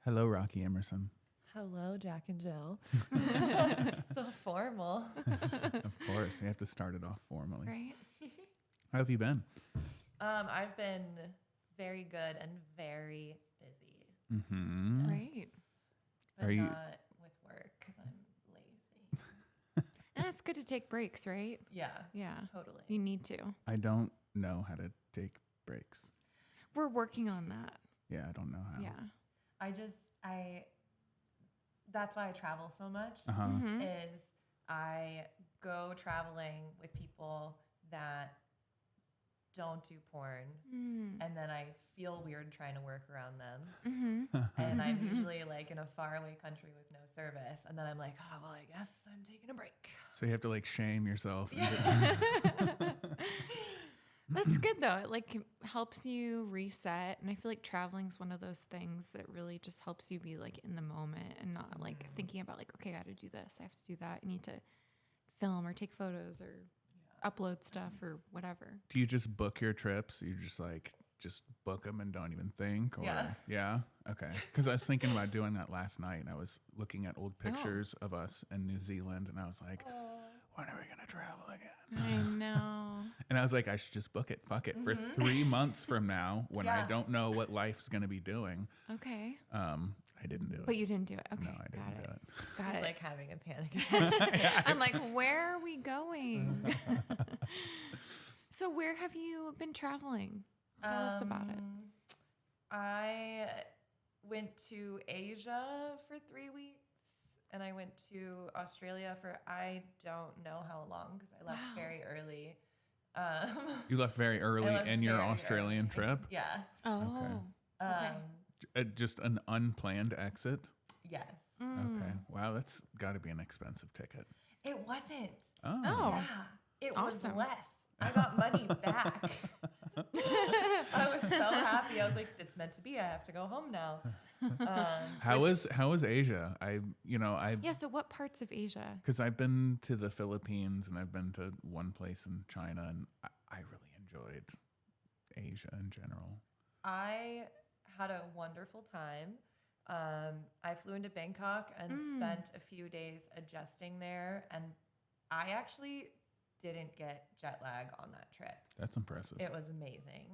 Hello, Rocky Emerson. Hello, Jack and Jill. So formal. Of course, you have to start it off formally. Right? How have you been? I've been very good and very busy. Mm-hmm. Right. But Are you- not with work because I'm lazy. And it's good to take breaks, right? Yeah, Yeah. totally. You need to. I don't know how to take breaks. We're working on that. Yeah, I don't know how. Yeah. That's why I travel so much. Uh-huh. Mm-hmm. Is I go traveling with people that don't do porn, and then I feel weird trying to work around them. Mm-hmm. And I'm usually like in a faraway country with no service, and then I'm like, oh well, I guess I'm taking a break. So you have to like shame yourself. That's good though. It like helps you reset, and I feel like traveling's one of those things that really just helps you be like in the moment and not like thinking about like, okay, I got to do this, I have to do that. I need to film or take photos or upload stuff or whatever. Do you just book your trips? You just book them and don't even think? Or, yeah? Okay. Because I was thinking about doing that last night, and I was looking at old pictures of us in New Zealand, and I was like, when are we going to travel again? I know. And I was like, I should just book it. Fuck it. For 3 months from now, when I don't know what life's going to be doing. Okay. I didn't do it. But you didn't do it. Okay. No, I didn't do it. Got She's it. like having a panic attack. I'm like, where are we going? So where have you been traveling? Tell us about it. I went to Asia for 3 weeks, and I went to Australia for I don't know how long because I left very early. You left very early left in your very Australian early. trip? Yeah. Oh. Okay. Just an unplanned exit? Yes. Okay. Wow, that's got to be an expensive ticket. It wasn't. Oh. Yeah. It Awesome. was less. I got money back. I was so happy. I was like, it's meant to be. I have to go home now. How was Asia? Yeah, so what parts of Asia? Because I've been to the Philippines and I've been to one place in China, and I really enjoyed Asia in general. I had a wonderful time. I flew into Bangkok and spent a few days adjusting there, and I actually didn't get jet lag on that trip. That's impressive. It was amazing.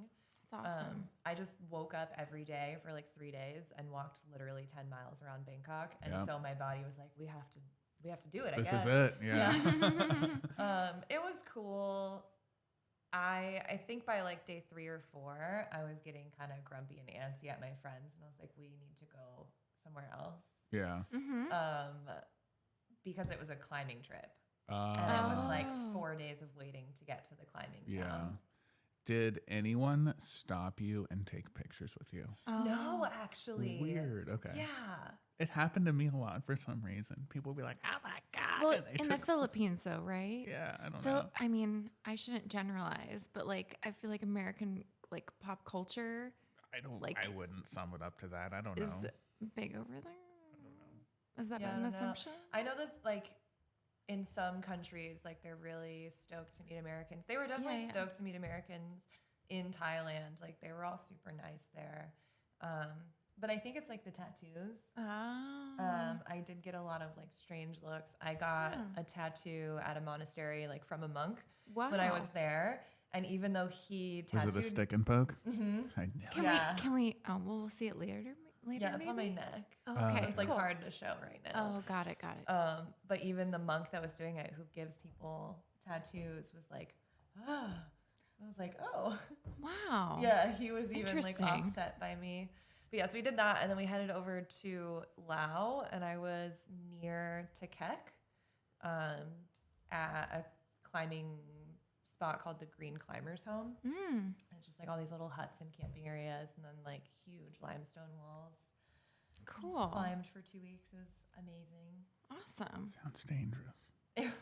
That's awesome. I just woke up every day for like 3 days and walked literally 10 miles around Bangkok, and so my body was like, we have to do it. This I guess. is it. Yeah. It was cool. I think by like day 3 or 4, I was getting kind of grumpy and antsy at my friends, and I was like, we need to go somewhere else. Yeah. Because it was a climbing trip. And it was like 4 days of waiting to get to the climbing town. Did anyone stop you and take pictures with you? No, actually. Weird. Okay. Yeah. It happened to me a lot for some reason. People would be like, "Oh my god!" Well, and they in the took- Philippines, though, right? Yeah, I don't know. I mean, I shouldn't generalize, but like, I feel like American like pop culture I don't. like, I wouldn't sum it up to that. I don't is know. big over there. I don't know. Is that Yeah, I an don't know. assumption? I know that like in some countries, like they're really stoked to meet Americans. They were definitely stoked to meet Americans in Thailand. Like they were all super nice there. But I think it's like the tattoos. I did get a lot of like strange looks. I got a tattoo at a monastery, like from a monk when I was there. And even though he Was tattooed, it a stick and poke? Mm-hmm. I know. Can we? We'll see it later. Yeah, it's maybe? on my neck. Oh, okay, It's like cool. hard to show right now. Oh, got it. But even the monk that was doing it, who gives people tattoos, was like, I was like, oh. Wow. Yeah, he was even like Interesting. offset by me. But yeah, so we did that, and then we headed over to Laos, and I was near Tekek at a climbing spot called the Green Climbers Home. It's just like all these little huts and camping areas, and then like huge limestone walls. Cool. Just climbed for 2 weeks. It was amazing. Awesome. Sounds dangerous.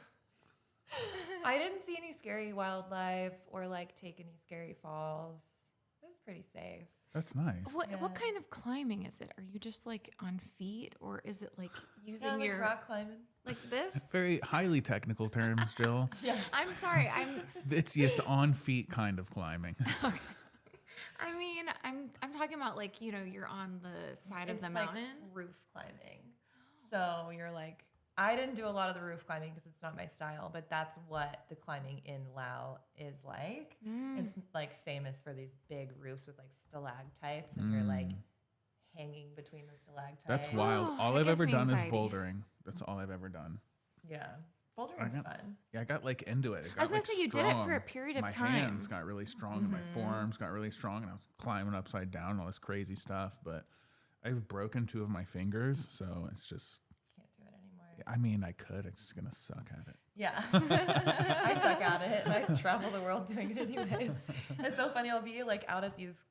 I didn't see any scary wildlife or like take any scary falls. It was pretty safe. That's nice. What kind of climbing is it? Are you just like on feet, or is it like using Like your rock climbing. like this? Very highly technical terms, Jill. Yes. I'm sorry. It's on feet kind of climbing. I mean, I'm talking about like, you know, you're on the side of the like mountain. Roof climbing. So you're like, I didn't do a lot of the roof climbing because it's not my style, but that's what the climbing in Laos is like. It's like famous for these big roofs with like stalactites, and you're like hanging between the stalactites. That's wild. All that I've gives ever me done anxiety. is bouldering. That's all I've ever done. Yeah. Bouldering's fun. Yeah, I got like into it. I was going to say you did it for a period of my time. My hands got really strong and my forearms got really strong, and I was climbing upside down and all this crazy stuff. But I've broken 2 of my fingers, so it's just. Can't do it anymore. I mean, I could. I'm just going to suck at it. Yeah. I suck at it, and I travel the world doing it anyways. It's so funny. I'll be like out at these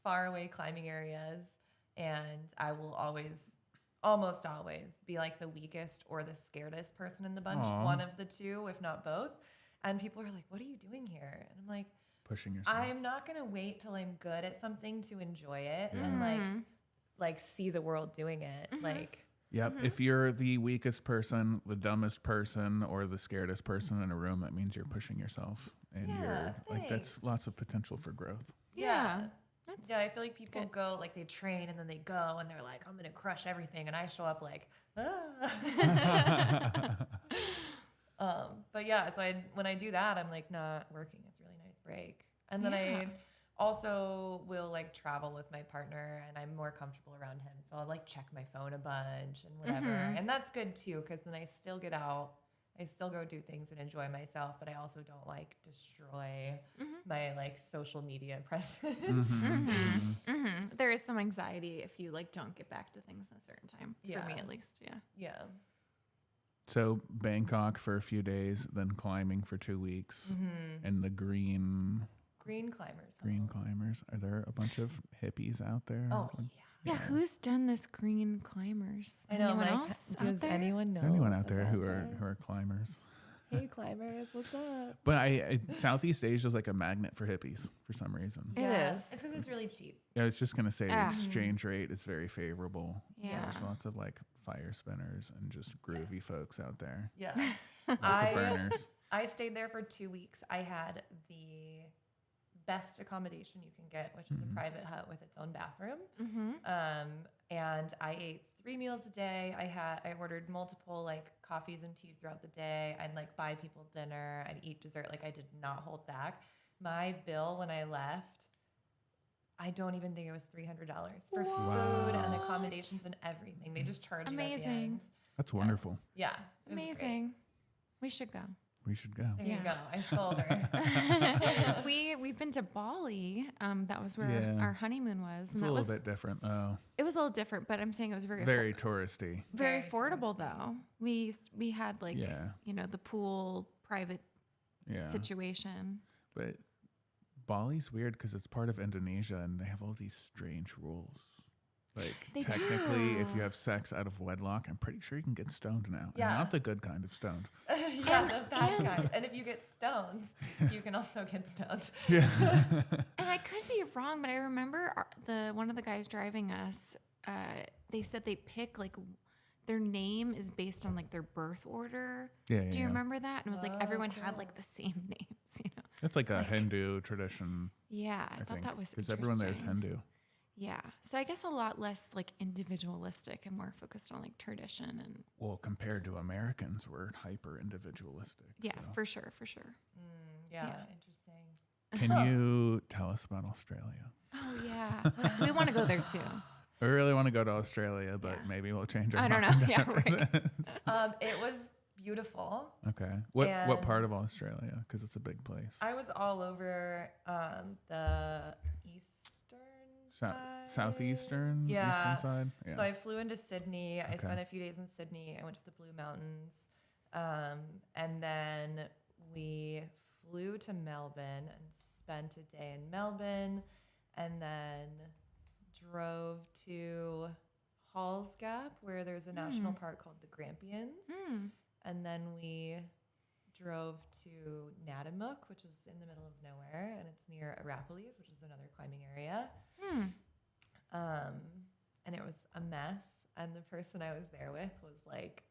faraway climbing areas, and I will almost always be like the weakest or the scaredest person in the bunch. Aww. One of the two, if not both. And people are like, what are you doing here? And I'm like, pushing yourself. I'm not going to wait till I'm good at something to enjoy it and like see the world doing it. Like, yep. If you're the weakest person, the dumbest person, or the scaredest person in a room, that means you're pushing yourself. And you're like, that's lots of potential for growth. Yeah. Yeah, I feel like people go, like they train and then they go and they're like, I'm going to crush everything. And I show up like, but yeah, so when I do that, I'm like not working. It's a really nice break. And then I also will like travel with my partner, and I'm more comfortable around him. So I'll like check my phone a bunch and whatever. And that's good too, because then I still get out. I still go do things and enjoy myself, but I also don't like destroy my like social media presence. There is some anxiety if you like don't get back to things in a certain time. Yeah. For me, at least. Yeah. Yeah. So Bangkok for a few days, then climbing for 2 weeks, and the green climbers. climbers. Are there a bunch of hippies out there? Oh, Yeah, who's done this green climbers? I know. Anyone else out Does there? anyone know? Is there anyone out there about who that? are climbers? Hey, climbers, what's up? But Southeast Asia is like a magnet for hippies for some reason. It is. It's because it's really cheap. Yeah, I was just gonna say the exchange rate is very favorable. Yeah. There's lots of like fire spinners and just groovy folks out there. Yeah. Lots of burners. I stayed there for 2 weeks. I had the best accommodation you can get, which is a private hut with its own bathroom. And I ate 3 meals a day. I ordered multiple like coffees and teas throughout the day. I'd like buy people dinner. I'd eat dessert. Like I did not hold back. My bill when I left, I don't even think it was $300 for food and accommodations and everything. They just charge you at the end. That's wonderful. Yeah. It was Amazing. We should go. We should go. There you go. I sold her. We've been to Bali. That was where our honeymoon was. It's And a that little was bit different though. It was a little different, but I'm saying it was very touristy. very affordable though. We had like Yeah. you know, the pool private Yeah. situation. But Bali's weird because it's part of Indonesia and they have all these strange rules. Like They technically, if do. you have sex out of wedlock, I'm pretty sure you can get stoned now. Yeah. And not the good kind of stoned. Yeah, the bad kind. And if you get stoned, you can also get stoned. Yeah. And I could be wrong, but I remember one of the guys driving us. They said they pick like their name is based on like their birth order. Yeah. Do you remember that? And it was like everyone had cool. like the same names, you know? It's like a Hindu tradition. Yeah, I thought think, that was because interesting. everyone there is Hindu. Yeah, so I guess a lot less like individualistic and more focused on like tradition and. Well, compared to Americans, we're hyper individualistic. Yeah, so. for sure. Yeah, Yeah. interesting. Can you tell us about Australia? Oh yeah, we want to go there too. I really want to go to Australia, but maybe we'll change our I don't know. mind Yeah, after right. that. It was beautiful. Okay. What part of And- Australia? Because it's a big place. I was all over the eastern side. Southeastern? Yeah. Eastern side? Yeah. So I flew into Sydney. I Okay. spent a few days in Sydney. I went to the Blue Mountains. And then we flew to Melbourne and spent a day in Melbourne, and then drove to Halls Gap, where there's a national park called the Grampians. And then we drove to Natimuc, which is in the middle of nowhere, and it's near Arapiles, which is another climbing area. And it was a mess, and the person I was there with was like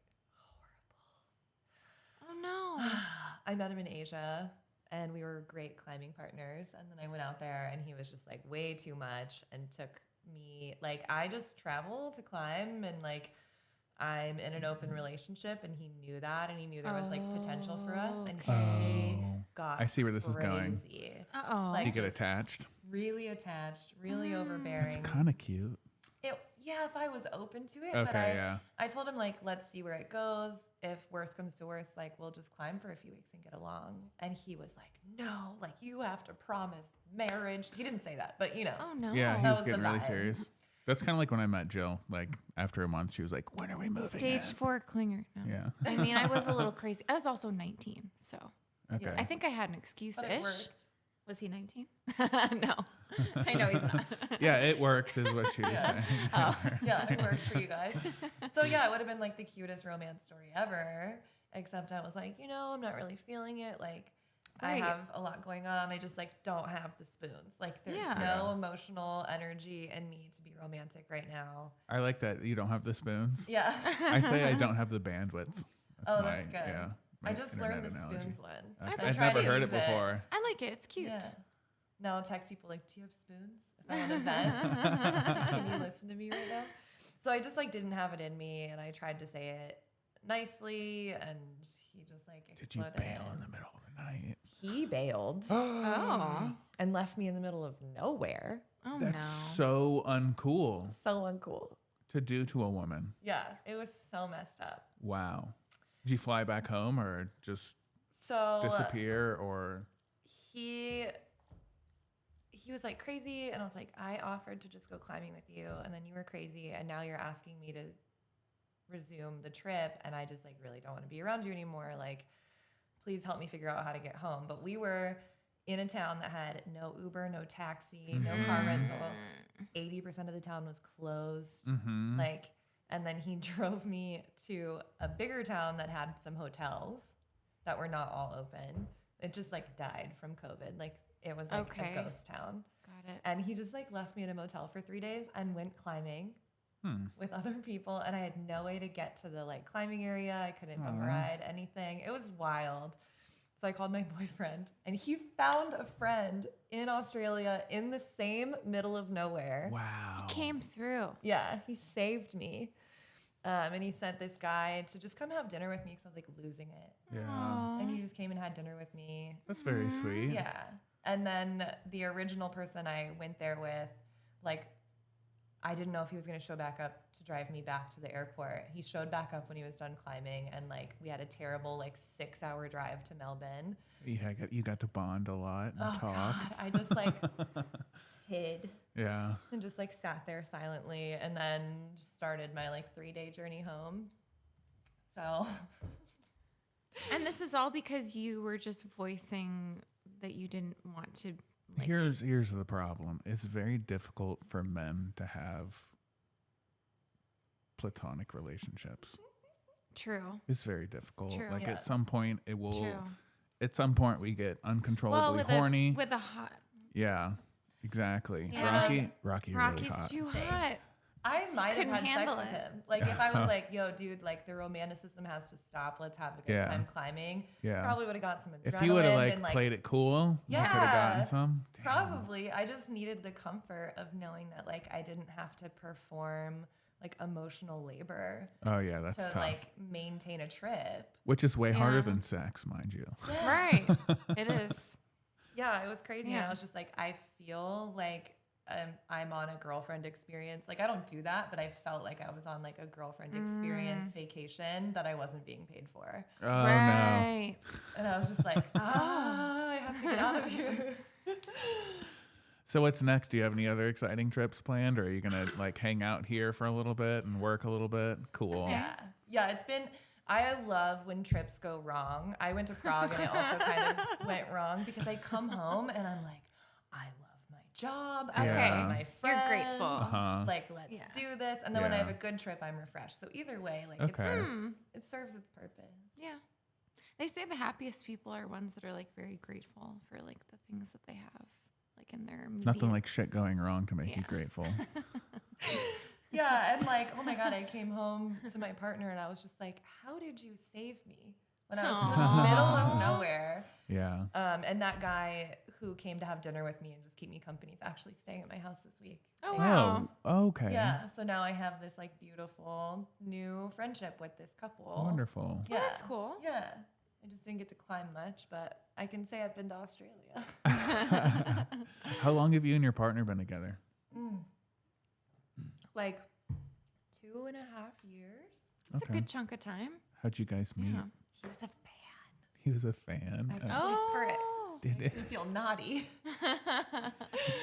Oh no. I met him in Asia, and we were great climbing partners. And then I went out there and he was just like way too much and took me, like, I just travel to climb and like I'm in an open relationship and he knew that and he knew there was like potential for us and he got I see where this is going. Like, you get attached. Really attached, really overbearing. That's kind of cute. Yeah, if I was open to it. Okay, but I told him, like, let's see where it goes. If worse comes to worse, like, we'll just climb for a few weeks and get along. And he was like, no, like, you have to promise marriage. He didn't say that, but, you know. Oh, no. Yeah, he was getting really serious. That's kind of like when I met Jill. Like, after a month, she was like, when are we moving? Stage 4 clinger. No. Yeah. I mean, I was a little crazy. I was also 19, so. Okay. I think I had an excuse-ish. Was he 19? No. I know he's not. Yeah, it worked is what she was saying. Yeah, it worked for you guys. So yeah, it would have been like the cutest romance story ever, except I was like, you know, I'm not really feeling it. Like I have a lot going on. I just like don't have the spoons. Like there's no emotional energy in me to be romantic right now. I like that you don't have the spoons. Yeah. I say I don't have the bandwidth. That's good. Yeah. I just learned the spoons one. I've never heard it before. I like it. It's cute. Yeah. Now I'll text people like, do you have spoons? If I'm at an event, can you listen to me right now? So I just like didn't have it in me, and I tried to say it nicely, and he just like exploded. Did you bail in the middle of the night? He bailed. And left me in the middle of nowhere. Oh, That's no. so uncool. So uncool. To do to a woman. Yeah, it was so messed up. Wow. Did you fly back home or just disappear or? He was like crazy, and I was like, I offered to just go climbing with you, and then you were crazy, and now you're asking me to resume the trip, and I just like really don't want to be around you anymore. Like, please help me figure out how to get home. But we were in a town that had no Uber, no taxi, no car rental. 80% of the town was closed. Like, and then he drove me to a bigger town that had some hotels that were not all open. It just like died from COVID. Like it was like a ghost town. Got it. And he just like left me in a motel for 3 days and went climbing with other people. And I had no way to get to the like climbing area. I couldn't ride anything. It was wild. So I called my boyfriend, and he found a friend in Australia in the same middle of nowhere. Wow. He came through. Yeah, he saved me. And he sent this guy to just come have dinner with me because I was like losing it. Yeah. Aww. And he just came and had dinner with me. That's very sweet. Yeah. And then the original person I went there with, like, I didn't know if he was going to show back up to drive me back to the airport. He showed back up when he was done climbing, and like we had a terrible like 6-hour drive to Melbourne. You got to bond a lot and talk. God, I just like hid. Yeah. And just like sat there silently, and then just started my like 3-day journey home. So. And this is all because you were just voicing that you didn't want to. Like, Here's the problem. It's very difficult for men to have platonic relationships. True. It's very difficult. True. Like Yeah. at some point it will. True. At some point we get uncontrollably horny. With a hot. Yeah. Exactly. Yeah. Rocky's really Rocky's hot. too hot. I might have couldn't had sex handle with it. him. Like if I was like, yo, dude, like the romanticism has to stop. Let's have a good time climbing. Yeah. Probably would have got some adrenaline. If he would have and, like played it cool, you could have gotten some. Damn. Probably. I just needed the comfort of knowing that like I didn't have to perform like emotional labor Oh yeah, that's to tough. like maintain a trip. Which is way harder Yeah. than sex, mind you. Right. It is. Yeah, it was crazy. And Yeah. I was just like, I feel like I'm on a girlfriend experience. Like I don't do that, but I felt like I was on like a girlfriend experience vacation that I wasn't being paid for. Oh Right. And I was just like, I have to get out of here. no. So what's next? Do you have any other exciting trips planned, or are you gonna like hang out here for a little bit and work a little bit? Cool. Yeah, it's been, I love when trips go wrong. I went to Prague and it also kind of went wrong because I come home and I'm like, I love my job. I Okay. love my You're friends. grateful. Uh-huh. Like, let's Yeah. do this. And then when I Yeah. have a good trip, I'm refreshed. So either way, like Okay. it serves its purpose. Yeah. They say the happiest people are ones that are like very grateful for like the things that they have, like in their Nothing immediate- like shit going wrong to make you Yeah. grateful. Yeah, and like, oh my God, I came home to my partner and I was just like, how did you save me? when I was in the middle of nowhere. Yeah. And that guy who came to have dinner with me and just keep me company is actually staying at my house this week. Oh, wow. Oh, okay. Yeah. So now I have this like beautiful new friendship with this couple. Wonderful. Yeah. Oh, that's cool. Yeah. I just didn't get to climb much, but I can say I've been to Australia. How long have you and your partner been together? Like 2.5 years. It's a good chunk of time. How'd you guys meet? Yeah. He was a fan. He was a fan. I have to whisper it. Did Makes me feel naughty.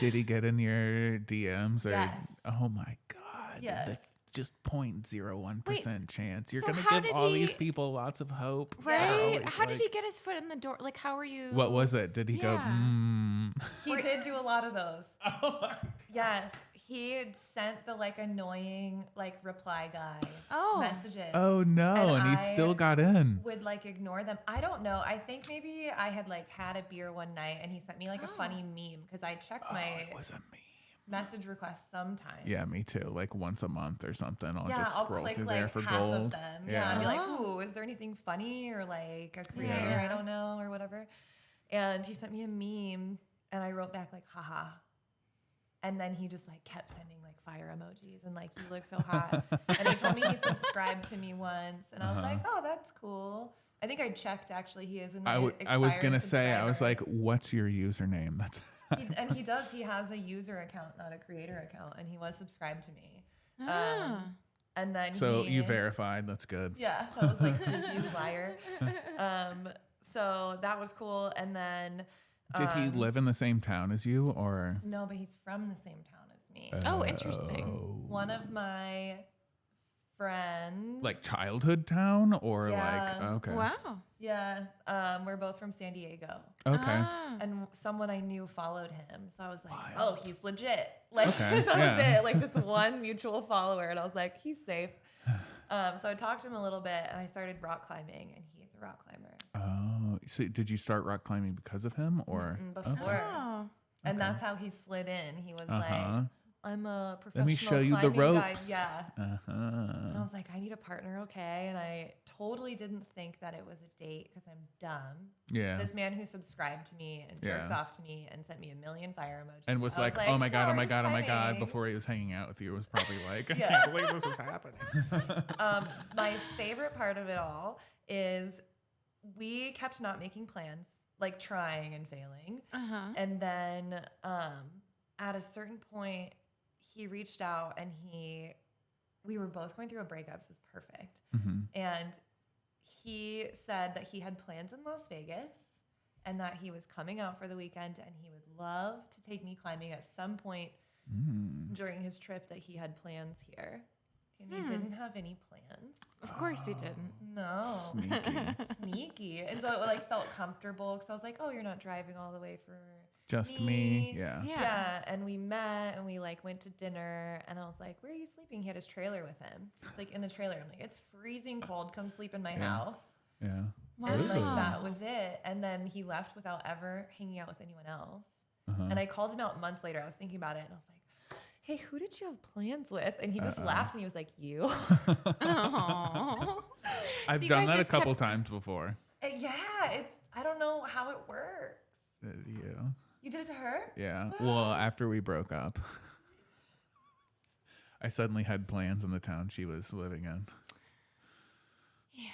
Did he get in your DMs? Or, Yes. Oh my God. Yes. Just 0.01% chance. You're so going to how give did all he- these people lots of hope. Right? Always How did like- he get his foot in the door? Like, how are you? What was it? Did he go, Yeah. He did do a lot of those. Oh my. Yes. He had sent the like annoying like reply guy messages. Oh no. And he still got in. Would like ignore them. I don't know. I think maybe I had like had a beer one night and he sent me like a funny meme because I checked my It was a meme. message requests sometimes. Yeah, me too. Like once a month or something. I'll Yeah, just I'll scroll click through like there for half gold. of them. Yeah, and be like, ooh, is there anything funny or like a creator Yeah. I don't know or whatever? And he sent me a meme and I wrote back like, haha. And then he just like kept sending like fire emojis and like, you look so hot. And he told me he subscribed to me once. And I was like, oh, that's cool. I think I checked actually. He is in my I was going to expired say, I was like, subscribers. what's your username? That's And he does. He has a user account, not a creator account. And he was subscribed to me. And then so you verified. That's good. Yeah. I was like, did you liar? So that was cool. And then Did he live in the same town as you or? no, but he's from the same town as me. Oh, interesting. One of my friends. Like childhood town or Yeah. like, okay. Wow. Yeah. We're both from San Diego. Okay. Ah. And someone I knew followed him. So I was like, oh, he's legit. Like, Okay, that yeah. was it. Like, just one mutual follower. And I was like, he's safe. So I talked to him a little bit and I started rock climbing, and he's a rock climber. Oh, so did you start rock climbing because of him or? Before. Oh. And that's how he slid in. He was Uh-huh. like, I'm a professional Let me show you the climbing guide. ropes. Yeah. And I Uh-huh. was like, I need a partner, okay? And I totally didn't think that it was a date because I'm dumb. Yeah. This man who subscribed to me and jerks Yeah. off to me and sent me a million fire emojis. And was I like, oh my God, no, oh my he's God, oh my God. climbing. Before he was hanging out with you, it was probably like, I Yeah. can't believe this is happening. My favorite part of it all is we kept not making plans, like trying and failing. Uh-huh. And then at a certain point, he reached out and we were both going through a breakup. So it was perfect. Mm-hmm. And he said that he had plans in Las Vegas and that he was coming out for the weekend and he would love to take me climbing at some point during his trip, that he had plans here. And he didn't have any plans. Of course he didn't. No. Sneaky. Sneaky. And so it like felt comfortable because I was like, oh, you're not driving all the way for Just me. Yeah. Yeah. and we met and we like went to dinner and I was like, where are you sleeping? He had his trailer with him. Like in the trailer. I'm like, it's freezing cold. Come sleep in my house. Yeah. Wow. And like that was it. And then he left without ever hanging out with anyone else. Uh-huh. And I called him out months later. I was thinking about it and I was like, hey, who did you have plans with? And he just laughed and he was like, you. Aw. I've you done guys that a just couple times before. Yeah, I don't know how it works. Yeah. You did it to her? Yeah. Well, after we broke up, I suddenly had plans in the town she was living in. Yeah.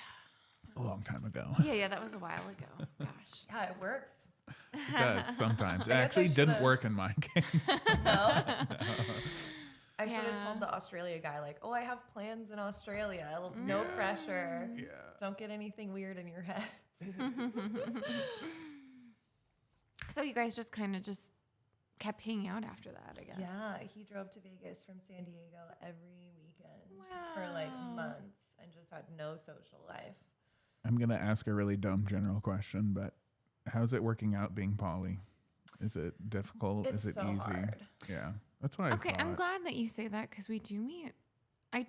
A long time ago. Yeah, that was a while ago. Gosh. Yeah, it works. It does sometimes. It I guess I actually didn't should've- work in my case. No. I should have Yeah. told the Australia guy, like, oh, I have plans in Australia. No pressure. Yeah. Don't get anything weird in your head. So you guys just kind of just kept hanging out after that, I guess. Yeah, he drove to Vegas from San Diego every weekend for like Wow. months and just had no social life. I'm going to ask a really dumb general question, but how's it working out being poly? Is it difficult? It's Is it so easy? hard. Yeah. That's what I Okay, thought. I'm glad that you say that because we do meet. We've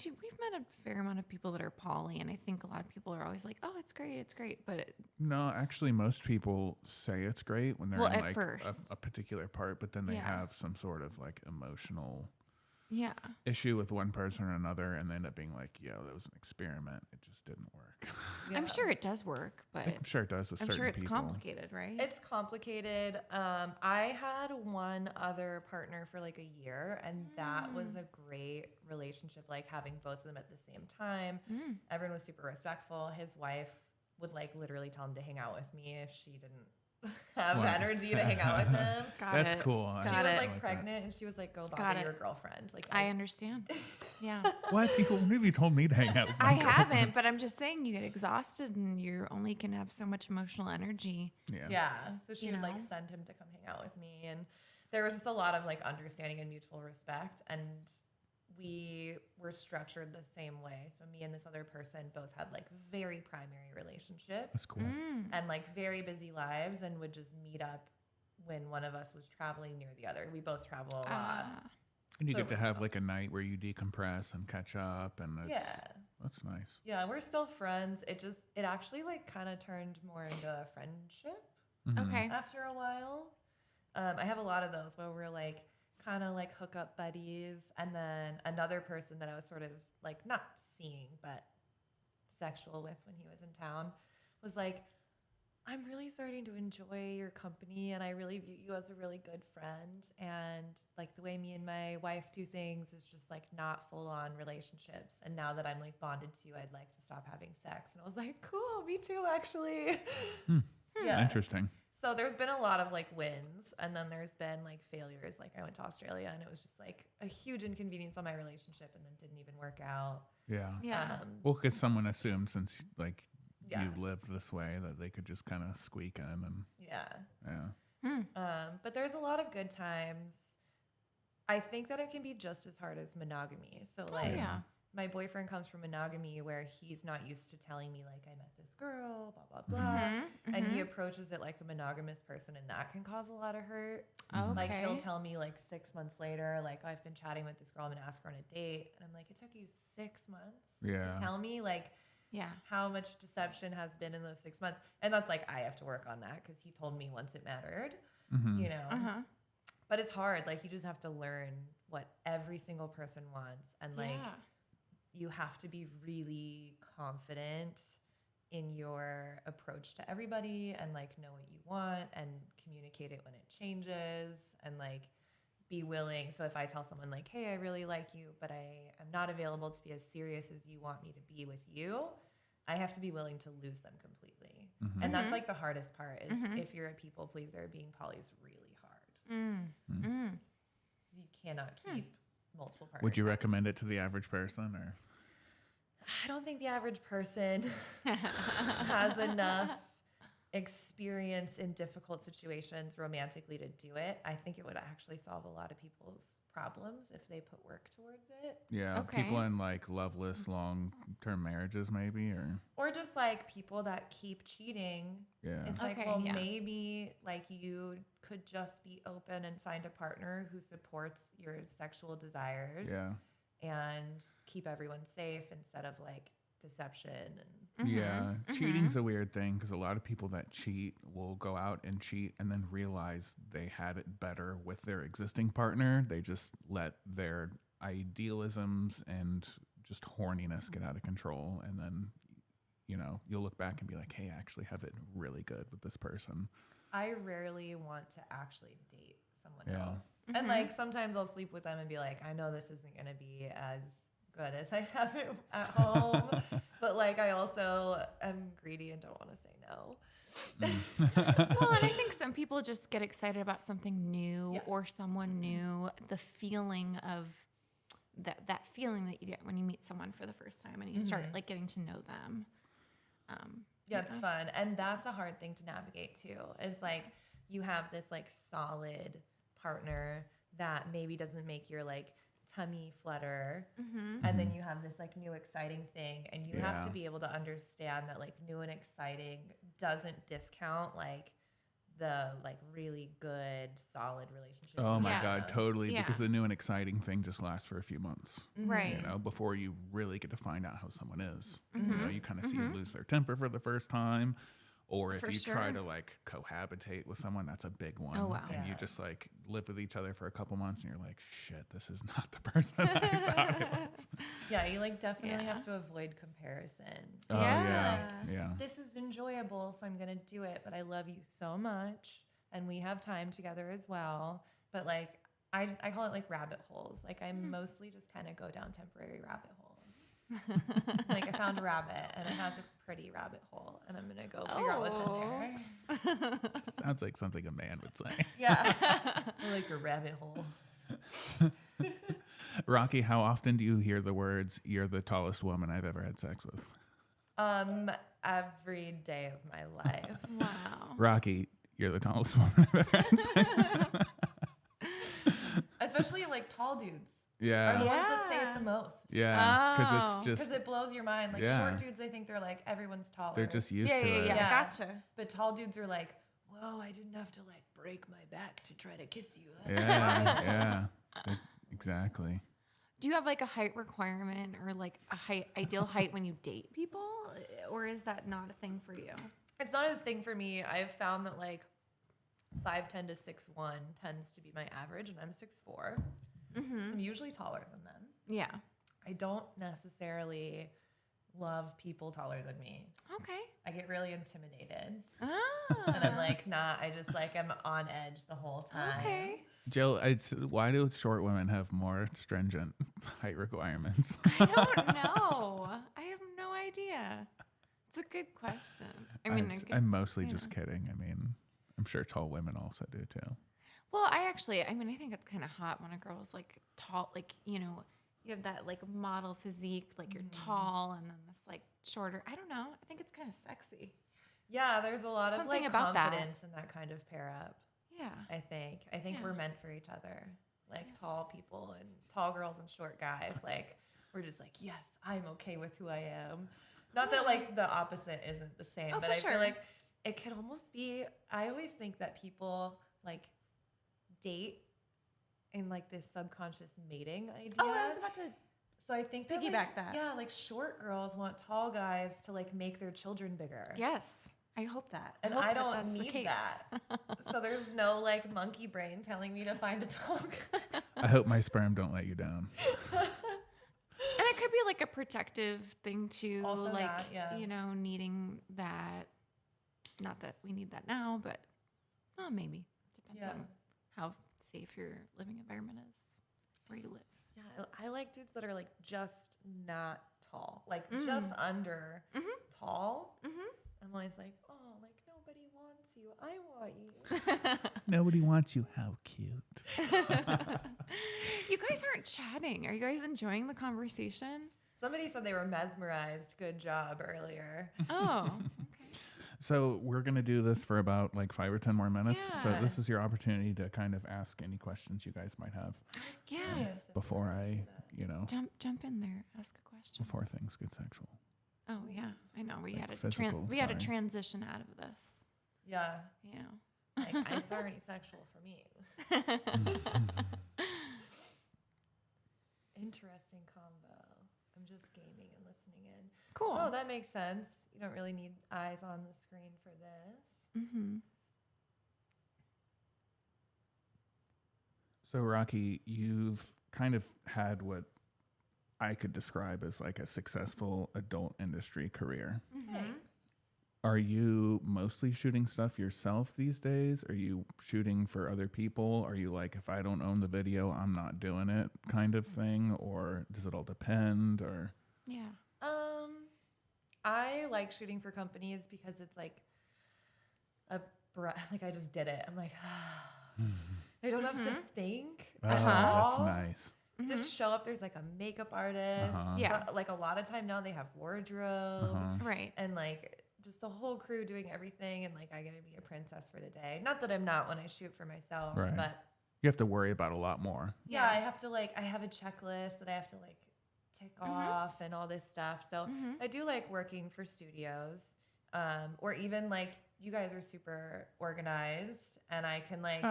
met a fair amount of people that are poly, and I think a lot of people are always like, "Oh, it's great," but No, actually, most people say it's great when they're Well, in at like first. a particular part, but then they Yeah. have some sort of like emotional issue with one person or another, and they end up being like, yeah, that was an experiment. It just didn't work. Yeah. I'm sure it does work, but I'm sure it does with certain people. I'm sure it's complicated, right? It's complicated. I had one other partner for like a year, and that was a great relationship, like having both of them at the same time. Everyone was super respectful. His wife would like literally tell him to hang out with me if she didn't have energy to hang out with him. That's cool. She was like pregnant, and she was like, "Go bother your girlfriend." Like I understand. Yeah. What? When have you told me to hang out with my girlfriend? haven't, but I'm just saying you get exhausted and you only can have so much emotional energy. Yeah. So she would like send him to come hang out with me, and there was just a lot of like understanding and mutual respect, and we were structured the same way. So me and this other person both had like very primary relationships. That's cool. And like very busy lives, and would just meet up when one of us was traveling near the other. We both travel a lot. And you get to have like a night where you decompress and catch up, and that's nice. Yeah, we're still friends. It actually like kind of turned more into a friendship. Okay. After a while. I have a lot of those where we're like kind of like hookup buddies, and then another person that I was sort of like not seeing but sexual with when he was in town was like, I'm really starting to enjoy your company, and I really view you as a really good friend, and like the way me and my wife do things is just like not full on relationships, and now that I'm like bonded to you, I'd like to stop having sex. And I was like, cool, me too, actually. Yeah, interesting. So there's been a lot of like wins, and then there's been like failures. Like I went to Australia, and it was just like a huge inconvenience on my relationship, and then didn't even work out. Yeah. Well, because someone assumed since like you lived this way that they could just kind of squeak in, and but there's a lot of good times. I think that it can be just as hard as monogamy. So like my boyfriend comes from monogamy where he's not used to telling me like I met this girl, blah, blah, blah. And he approaches it like a monogamous person, and that can cause a lot of hurt. Like he'll tell me like 6 months later, like I've been chatting with this girl, I'm gonna ask her on a date. And I'm like, it took you 6 months to tell me like how much deception has been in those 6 months. And that's like, I have to work on that because he told me once it mattered, you know? But it's hard. Like you just have to learn what every single person wants. And like, you have to be really confident in your approach to everybody, and like know what you want and communicate it when it changes, and like be willing. So if I tell someone like, hey, I really like you, but I am not available to be as serious as you want me to be with you, I have to be willing to lose them completely. And that's like the hardest part is if you're a people pleaser, being poly is really hard. Because you cannot keep multiple partners. Would you recommend it to the average person, or? I don't think the average person has enough experience in difficult situations romantically to do it. I think it would actually solve a lot of people's problems if they put work towards it. Yeah, people in like loveless long-term marriages maybe, or just like people that keep cheating. Yeah. It's like, maybe like you could just be open and find a partner who supports your sexual desires. And keep everyone safe instead of like deception. And cheating's a weird thing because a lot of people that cheat will go out and cheat and then realize they had it better with their existing partner. They just let their idealisms and just horniness get out of control, and then you'll look back and be like, hey, I actually have it really good with this person. I rarely want to actually date someone else. And like sometimes I'll sleep with them and be like, I know this isn't going to be as good as I have it at home, but like I also am greedy and don't want to say no. Well, and I think some people just get excited about something new or someone new. The feeling of that feeling that you get when you meet someone for the first time and you start like getting to know them. It's fun. And that's a hard thing to navigate too, is like you have this like solid partner that maybe doesn't make your like tummy flutter, and then you have this like new exciting thing, and you have to be able to understand that like new and exciting doesn't discount like the like really good solid relationship. Oh my God, totally. Because the new and exciting thing just lasts for a few months, right? Before you really get to find out how someone is. You kind of see them lose their temper for the first time, Or if For you sure. try to like cohabitate with someone, that's a big one. Oh, wow. And you Yeah. just like live with each other for a couple months and you're like, shit, this is not the person I thought it was. Yeah, you like definitely Yeah. have to avoid comparison. Oh, Yeah. yeah. This is enjoyable, so I'm gonna do it, but I love you so much and we have time together as well. But like I call it like rabbit holes. Like I mostly just kind of go down temporary rabbit holes. Like I found a rabbit and it has a pretty rabbit hole and I'm gonna go figure out what's in there. Sounds like something a man would say. Yeah. I like your rabbit hole. Rocky, how often do you hear the words, "You're the tallest woman I've ever had sex with"? Every day of my life. Wow. Rocky, you're the tallest woman I've ever had sex with. Especially like tall dudes. Are Yeah. the ones that say it the most. Yeah. Because Oh. it's just, Because it blows your mind. Like Yeah. short dudes, I think they're like everyone's taller. they're just used Yeah, to yeah, it. yeah. Yeah. Gotcha. But tall dudes are like, whoa, I didn't have to like break my back to try to kiss you. Yeah. Exactly. Do you have like a height requirement or like a ideal height when you date people? Or is that not a thing for you? It's not a thing for me. I've found that like 5'10" to 6'1" tends to be my average, and I'm 6'4". I'm usually taller than them. Yeah. I don't necessarily love people taller than me. Okay. I get really intimidated. Ah. And I'm like, nah, I just like am on edge the whole time. Okay. Jill, why do short women have more stringent height requirements? I don't know. I have no idea. It's a good question. I mean, I'm mostly you just know. kidding. I mean, I'm sure tall women also do too. Well, I think it's kind of hot when a girl's like tall, like, you know, you have that like model physique, like you're tall and then this like shorter. I don't know. I think it's kind of sexy. Yeah, there's a lot of Something like about that. confidence in that kind of pair up. Yeah. I think Yeah. we're meant for each other. Like tall people and tall girls and short guys. Like we're just like, yes, I'm okay with who I am. Not that like the opposite isn't the same, Oh, but for I sure. feel like it could almost be. I always think that people like date in like this subconscious mating idea. Oh, I was about to. So I think that, piggyback like, that. Yeah, like short girls want tall guys to like make their children bigger. Yes. I hope that. And hope I that don't that's the need case. that. So there's no like monkey brain telling me to find a tall guy. I hope my sperm don't let you down. And it could be like a protective thing too, Also like that, yeah. you know, needing that. Not that we need that now, but maybe depends Yeah. on how safe your living environment is where you live. Yeah, I like dudes that are like just not tall, like just under tall. I'm always like, oh, like nobody wants you. I want you. Nobody wants you. How cute. You guys aren't chatting. Are you guys enjoying the conversation? Somebody said they were mesmerized. Good job earlier. Oh, okay. So we're going to do this for about like 5 or 10 more minutes. So Yeah. this is your opportunity to kind of ask any questions you guys might have Yeah. Curious if before we I, do that. you know, Jump in there. Ask a question. before things get sexual. Oh yeah, I know. We Like had to physical, we had to sorry. transition out of this. Yeah, You know. like it's already sexual for me. Interesting combo. I'm just gaming and listening in. Cool. Oh, that makes sense. You don't really need eyes on the screen for this. Mm-hmm. So Rocky, you've kind of had what I could describe as like a successful adult industry career. Thanks. Are you mostly shooting stuff yourself these days? Are you shooting for other people? Are you like, if I don't own the video, I'm not doing it kind of thing? Or does it all depend? Or Yeah. I like shooting for companies because it's like like I just did it. I'm like, I don't have to think at that's all. nice. Just show up. There's like a makeup artist. Yeah. So, like a lot of time now they have wardrobe Right. and like just the whole crew doing everything. And like I get to be a princess for the day. Not that I'm not when I shoot for myself, Right. but You have to worry about a lot more. yeah, I have to like, I have a checklist that I have to like tick off and all this stuff. So I do like working for studios, or even like you guys are super organized and I can like,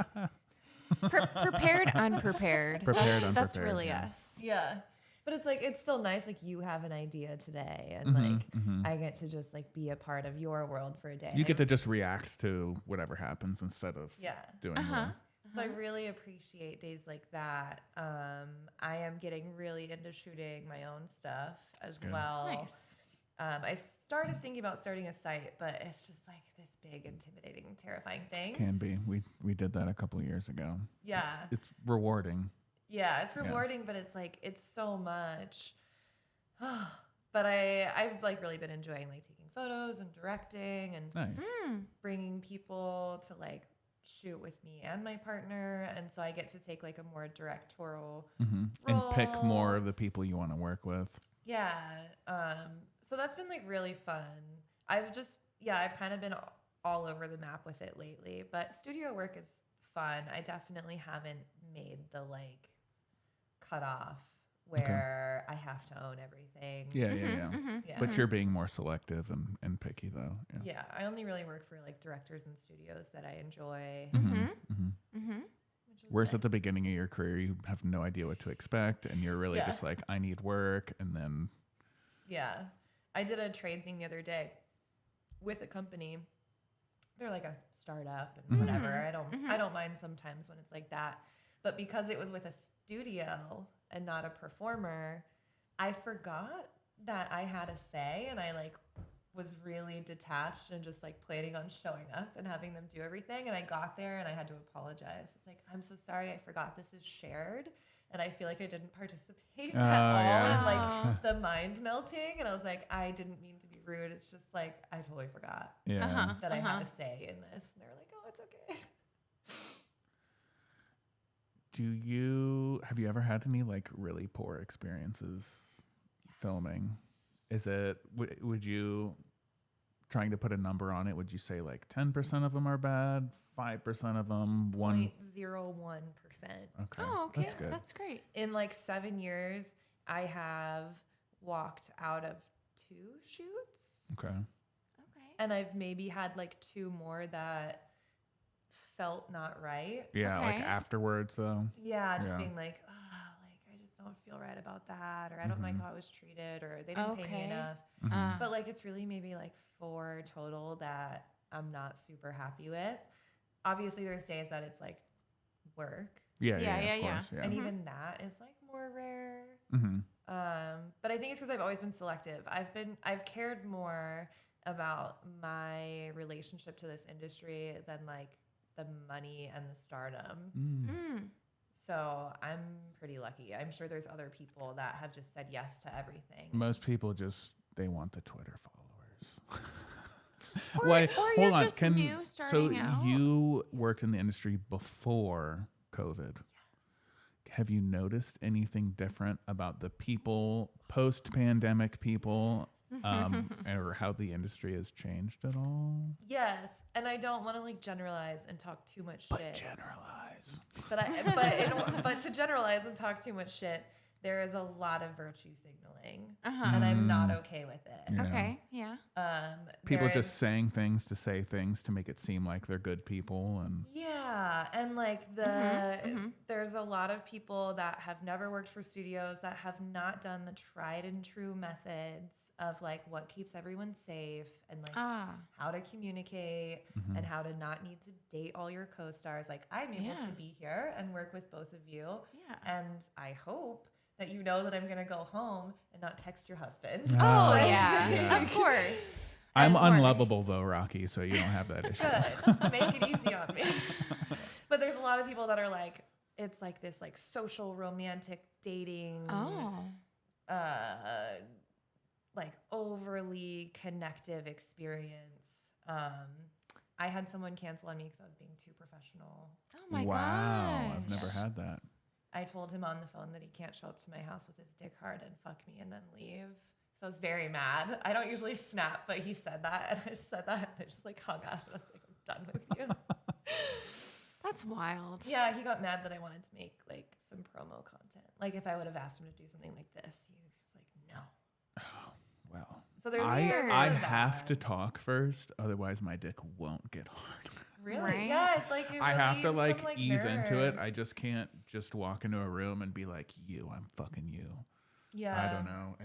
Prepared, unprepared. Prepared, That's unprepared, really yeah. us. yeah. But it's like, it's still nice. Like you have an idea today and like I get to just like be a part of your world for a day. You get to just react to whatever happens instead of doing So I really appreciate days like that. I am getting really into shooting my own stuff as well. Nice. I started thinking about starting a site, but it's just like this big, intimidating, terrifying thing. Can be. We did that a couple of years ago. Yeah. It's rewarding. Yeah, it's rewarding, but it's like, it's so much. But I've like really been enjoying like taking photos and directing and bringing people to like shoot with me and my partner. And so I get to take like a more directorial role. And pick more of the people you want to work with. Yeah. So that's been like really fun. I've kind of been all over the map with it lately, but studio work is fun. I definitely haven't made the like cutoff where I have to own everything. Yeah. But you're being more selective and picky though. Yeah. I only really work for like directors and studios that I enjoy. Whereas at the beginning of your career, you have no idea what to expect, and you're really just like, I need work, and then. Yeah, I did a trade thing the other day with a company. They're like a startup and whatever. I don't mind sometimes when it's like that, but because it was with a studio and not a performer, I forgot that I had a say, and I like was really detached and just like planning on showing up and having them do everything. And I got there and I had to apologize. It's like, I'm so sorry. I forgot this is shared. And I feel like I didn't participate at all in like the mind melting. And I was like, I didn't mean to be rude. It's just like, I totally forgot that I had a say in this. And they were like, oh, it's okay. Have you ever had any like really poor experiences filming? Is it, would you, trying to put a number on it, would you say like 10% of them are bad, 5% of them, 1? 0.01%. Okay. Oh, okay. That's good. That's great. In like 7 years, I have walked out of 2 shoots. Okay. And I've maybe had like 2 more that felt not right. Yeah, like afterwards though. Yeah, just being like, I just don't feel right about that, or I don't like how I was treated, or they didn't pay me enough. But like, it's really maybe like 4 total that I'm not super happy with. Obviously, there's days that it's like work. Yeah. Of course, And even that is like more rare. But I think it's because I've always been selective. I've cared more about my relationship to this industry than like the money and the stardom. So I'm pretty lucky. I'm sure there's other people that have just said yes to everything. Most people they want the Twitter followers. Or you're just new starting out. So you worked in the industry before COVID. Yes. Have you noticed anything different about the people, post-pandemic people, or how the industry has changed at all? Yes, and I don't want to like generalize and talk too much shit. But generalize. But to generalize and talk too much shit, there is a lot of virtue signaling, and I'm not okay with it. Yeah. Okay, yeah. People just saying things to say things to make it seem like they're good people, and and like there's a lot of people that have never worked for studios, that have not done the tried and true methods of like what keeps everyone safe, and like how to communicate and how to not need to date all your co-stars. Like, I'm able to be here and work with both of you, and I hope that you know that I'm gonna go home and not text your husband. Oh yeah, of course. I'm unlovable though, Rocky, so you don't have that issue. Good. Make it easy on me. But there's a lot of people that are like, it's like this like social romantic dating. Like overly connective experience. I had someone cancel on me because I was being too professional. Oh my gosh. Wow, I've Yes. never had that. I told him on the phone that he can't show up to my house with his dick hard and fuck me and then leave. So I was very mad. I don't usually snap, but he said that, and I just said that, and I just like hung up. I was like, I'm done with you. That's wild. Yeah, he got mad that I wanted to make like some promo content. Like if I would have asked him to do something like this, he was like, no. Oh, well. So there's I have to talk first, otherwise my dick won't get hard. Really? Right? Yeah, it's like I have to like some, ease into it. nerves. I just can't just walk into a room and be like, I'm fucking you. Yeah. I don't know.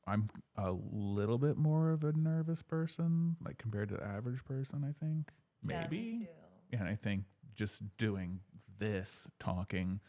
I'm a little bit more of a nervous person, like compared to the average person, I think. Yeah, Maybe. me too. Yeah, and I think just doing this, talking,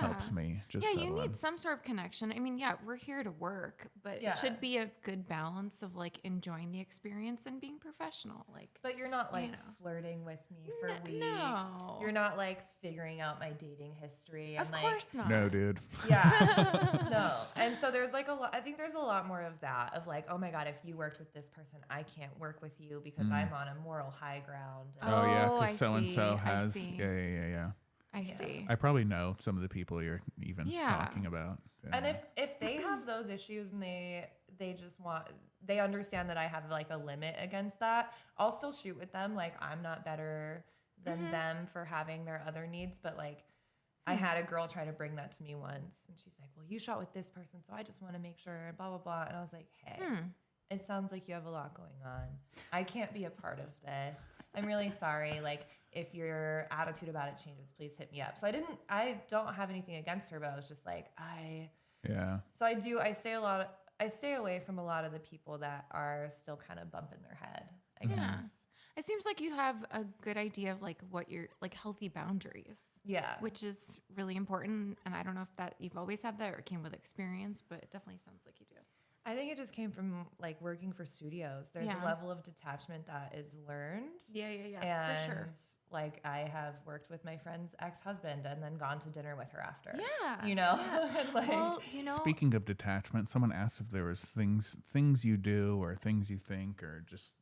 helps me just you settle in. need some sort of connection. I mean, we're here to work, but it should be a good balance of like enjoying the experience and being professional. Like, but you're not like flirting with me for weeks. No. You're not like figuring out my dating history. And, of course not. No, dude. Yeah. No. And so there's like I think there's a lot more of that, of like, oh my God, if you worked with this person, I can't work with you because I'm on a moral high ground. Oh, yeah, I because so-and-so see. has, I see. yeah. I see. I probably know some of the people you're even talking about. Yeah. And if they have those issues and they they understand that I have like a limit against that, I'll still shoot with them. Like, I'm not better than them for having their other needs. But like, I had a girl try to bring that to me once, and she's like, well, you shot with this person, so I just want to make sure, blah, blah, blah. And I was like, hey, it sounds like you have a lot going on. I can't be a part of this. I'm really sorry. Like, if your attitude about it changes, please hit me up. So I don't have anything against her, but I was just like, So I stay away from a lot of the people that are still kind of bumping their head, I guess. It seems like you have a good idea of like what your like healthy boundaries. Yeah. Which is really important. And I don't know if that you've always had that or it came with experience, but it definitely sounds like you do. I think it just came from like working for studios. There's a level of detachment that is learned. Yeah, And for sure. like I have worked with my friend's ex-husband and then gone to dinner with her after. Yeah. You know? Like, well, you know. Speaking of detachment, someone asked if there was things you do or things you think or just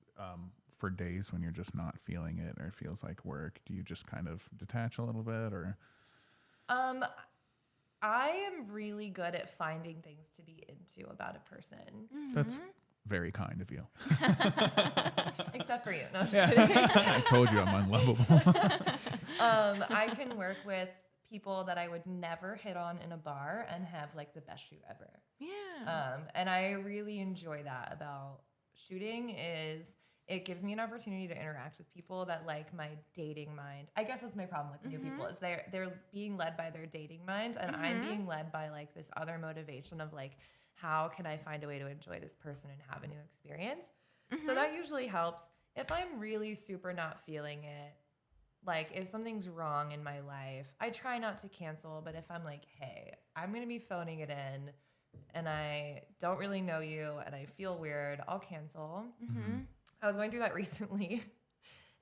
for days when you're just not feeling it or it feels like work. Do you just kind of detach a little bit or? I am really good at finding things to be into about a person. That's very kind of you. Except for you. No, I'm just kidding. I told you I'm unlovable. I can work with people that I would never hit on in a bar and have like the best shoot ever. Yeah. And I really enjoy that about shooting is it gives me an opportunity to interact with people that like my dating mind. I guess that's my problem with new people is they're being led by their dating mind and I'm being led by like this other motivation of like, how can I find a way to enjoy this person and have a new experience? So that usually helps. If I'm really super not feeling it, like if something's wrong in my life, I try not to cancel, but if I'm like, hey, I'm going to be phoning it in and I don't really know you and I feel weird, I'll cancel. I was going through that recently.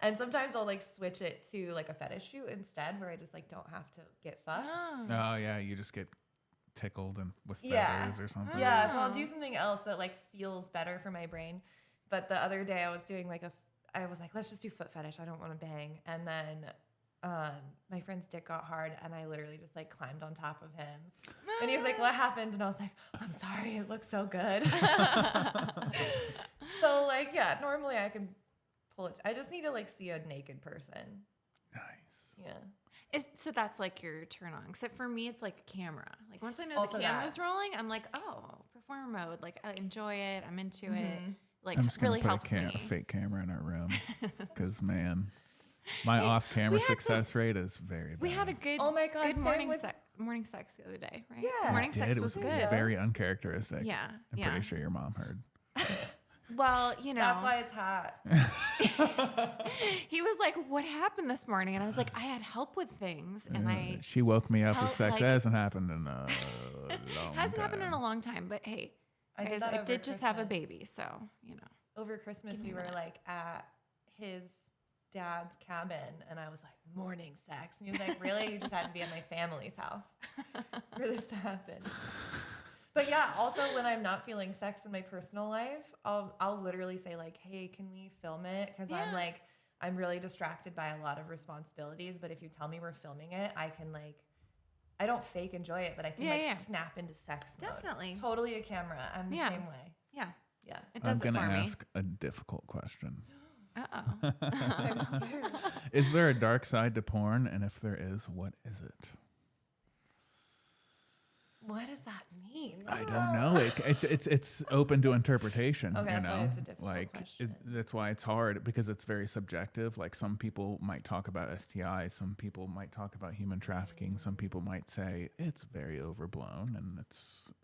And sometimes I'll like switch it to like a fetish shoot instead where I just like don't have to get fucked. Oh yeah, you just get tickled and with feathers or something. Yeah, so I'll do something else that like feels better for my brain. But the other day I was doing like I was like, let's just do foot fetish. I don't want to bang. And then my friend's dick got hard and I literally just like climbed on top of him. And he was like, what happened? And I was like, I'm sorry, it looks so good. So like, yeah, normally I can pull it. I just need to like see a naked person. Nice. Yeah. So that's like your turn on. Except for me, it's like a camera. Like once I know Also the camera's rolling, I'm like, oh, performer mode. Like I enjoy it. I'm into it. Like I'm just gonna really put helps me. a fake camera in our room because man, my off-camera success rate is very bad. We had a good, Oh my God, good same morning with- morning sex the other day, right? Yeah. The morning It sex did. was It good. Very uncharacteristic. Yeah, I'm pretty sure your mom heard. Well, you know, That's why it's hot. he was like, "What happened this morning?" And I was like, "I had help with things, and I She woke me up with Help, sex. like- That hasn't happened in a long hasn't happened in time. a long time." But hey, I did guys, that I over did just have a Christmas. baby, so you know. Over Christmas, Give me we a were minute. like at his dad's cabin, and I was like, morning sex. And he was like, really? You just had to be at my family's house for this to happen. But yeah, also when I'm not feeling sex in my personal life, I'll literally say like, hey, can we film it? Because I'm like, I'm really distracted by a lot of responsibilities. But if you tell me we're filming it, I can like, I don't fake enjoy it, but I can snap into sex mode. Definitely. Totally a camera. I'm the Yeah. same way. Yeah, Yeah. it I'm does it gonna for me. ask a difficult question. Uh-oh. I'm scared. Is there a dark side to porn? And if there is, what is it? What does that mean? I don't know. It's open to interpretation. Okay, you that's know, why it's a difficult question. That's why it's hard because it's very subjective. Like some people might talk about STIs, some people might talk about human trafficking, some people might say it's very overblown, and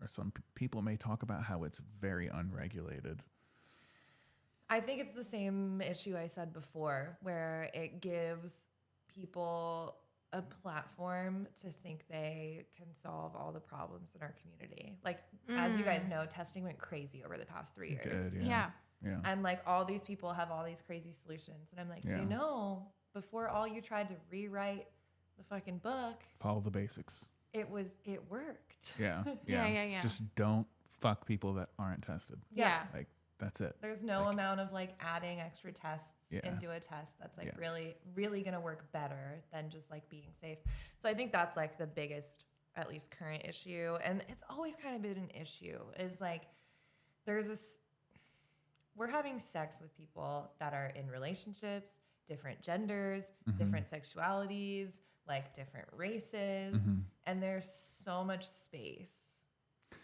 some people may talk about how it's very unregulated. I think it's the same issue I said before, where it gives people a platform to think they can solve all the problems in our community. Like, as you guys know, testing went crazy over the past 3 years. Yeah. And like all these people have all these crazy solutions. And I'm like, you know, before all you tried to rewrite the fucking book, Follow the basics. it worked. Yeah. Yeah. Just don't fuck people that aren't tested. Yeah. Like, that's it. There's no amount of like adding extra tests into a test that's like really, really going to work better than just like being safe. So I think that's like the biggest, at least current issue. And it's always kind of been an issue is like, we're having sex with people that are in relationships, different genders, different sexualities, like different races. And there's so much space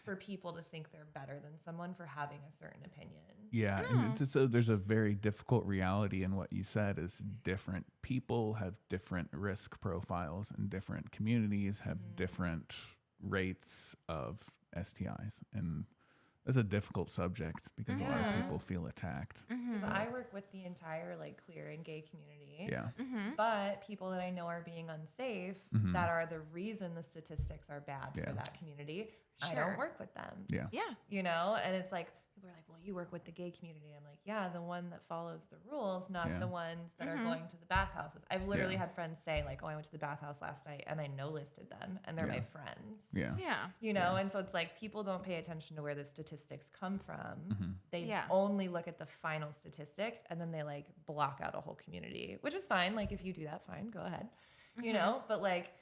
for people to think they're better than someone for having a certain opinion. Yeah, and so there's a very difficult reality in what you said is different people have different risk profiles and different communities have different rates of STIs. And that's a difficult subject because a lot of people feel attacked. Because I work with the entire like queer and gay community. Yeah. But people that I know are being unsafe, that are the reason the statistics are bad for that community, I don't work with them. Yeah. Yeah. You know, and it's like people are like, well, you work with the gay community. I'm like, yeah, the one that follows the rules, not the ones that are going to the bathhouses. I've literally had friends say like, oh, I went to the bathhouse last night and I no listed them and they're my friends. Yeah. Yeah. You know, and so it's like people don't pay attention to where the statistics come from. They Yeah. only look at the final statistic and then they like block out a whole community, which is fine. Like if you do that, fine, go ahead. You know, but like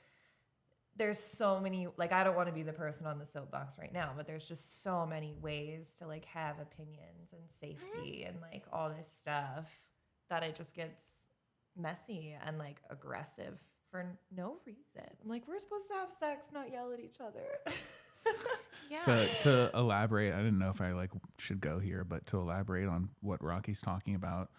there's so many, like I don't want to be the person on the soapbox right now, but there's just so many ways to like have opinions and safety and like all this stuff that it just gets messy and like aggressive for no reason. I'm like, we're supposed to have sex, not yell at each other. Yeah. To elaborate, I didn't know if I like should go here, but to elaborate on what Rocky's talking about,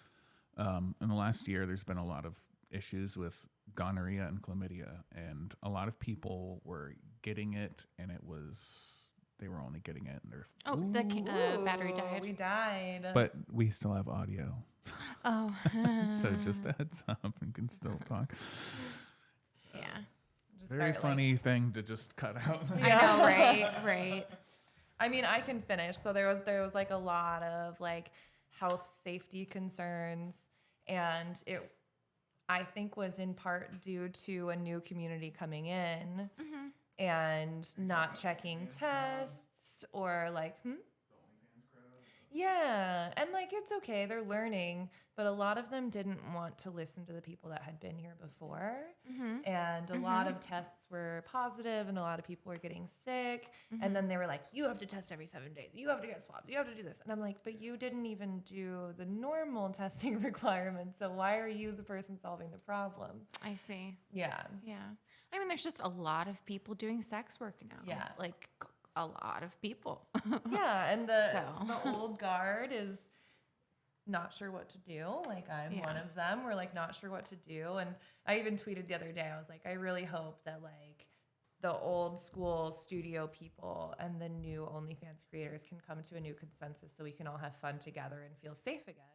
in the last year, there's been a lot of issues with gonorrhea and chlamydia, and a lot of people were getting it, and they were only getting it, and The battery died. We died. but we still have audio, Oh. so just a heads up, and can still talk. Yeah. Just Very start, funny thing to just cut out. I know, right? Right. I mean, I can finish. So there was like a lot of like health safety concerns, and it I think was in part due to a new community coming in and not checking tests or like yeah, and like it's okay, they're learning, but a lot of them didn't want to listen to the people that had been here before. And a lot of tests were positive and a lot of people were getting sick. And then they were like, you have to test every 7 days. You have to get swabs. You have to do this. And I'm like, but you didn't even do the normal testing requirements. So why are you the person solving the problem? I see. Yeah. Yeah. I mean, there's just a lot of people doing sex work now. Yeah. Like a lot of people. Yeah. And the So. old guard is not sure what to do. Like I'm one of them. We're like not sure what to do. And I even tweeted the other day, I was like, I really hope that like the old school studio people and the new OnlyFans creators can come to a new consensus so we can all have fun together and feel safe again.